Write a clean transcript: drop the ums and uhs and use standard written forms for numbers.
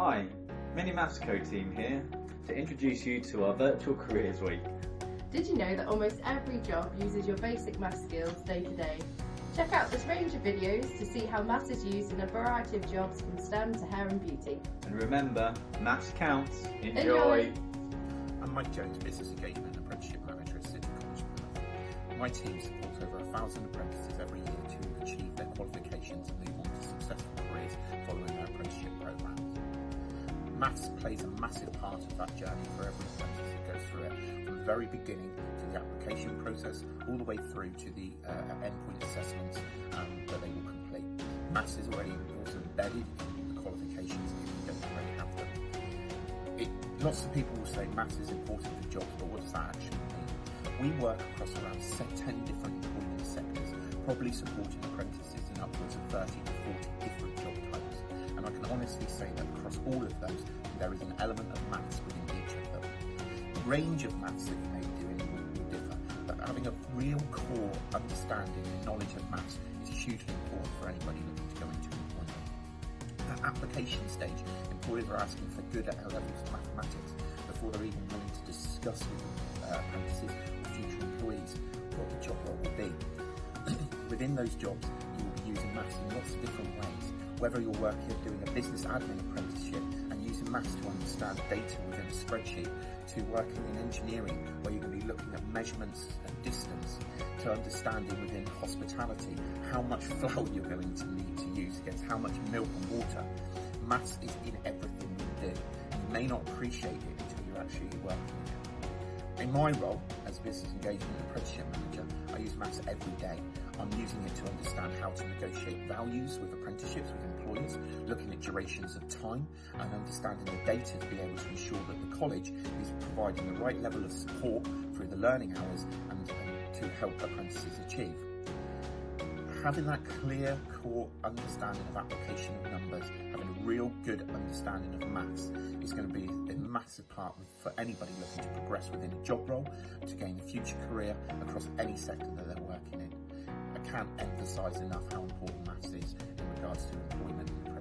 Hi, Mini Maths Co team here to introduce you to our Virtual Careers Week. Did you know that almost every job uses your basic maths skills day to day? Check out this range of videos to see how maths is used in a variety of jobs from STEM to hair and beauty. And remember, maths counts. Enjoy! I'm Mike Jones, Business Engagement and Apprenticeship Manager at City College Plymouth. My team supports over 1,000 apprentices every year to achieve their qualifications and move on to successful careers following their apprenticeship programmes. Maths plays a massive part of that journey for every apprentice that goes through it, from the very beginning to the application process, all the way through to the endpoint assessments that they will complete. Maths is already also embedded in the qualifications if you don't already have them. Lots of people will say maths is important for jobs, but what does that actually mean? We work across around 10 different employment sectors, probably supporting apprentices in upwards of 30 to 40 different job types. And I can honestly say that across all of those, there is an element of maths within each of them. The range of maths that you may be doing will differ, but having a real core understanding and knowledge of maths is hugely important for anybody looking to go into employment. At application stage, employers are asking for good levels of mathematics before they're even willing to discuss with apprentices or future employees what the job role will be. Within those jobs, you will be using maths in lots of different ways, whether you're doing a business admin apprenticeship and using maths to understand data within a spreadsheet, to working in engineering where you're going to be looking at measurements and distance, to understanding within hospitality how much flour you're going to need to use against how much milk and water. Maths is in everything we do. You may not appreciate it until you're actually working it. In my role as a business engagement and apprenticeship manager, I use maths every day. I'm using it to understand how to negotiate values with apprenticeships, with employers, looking at durations of time and understanding the data to be able to ensure that the college is providing the right level of support through the learning hours and to help apprentices achieve. Having that clear core understanding of application of numbers, having a real good understanding of maths is going to be a massive part for anybody looking to progress within a job role, to gain a future career across any sector that they're working in. I can't emphasise enough how important maths is in regards to employment and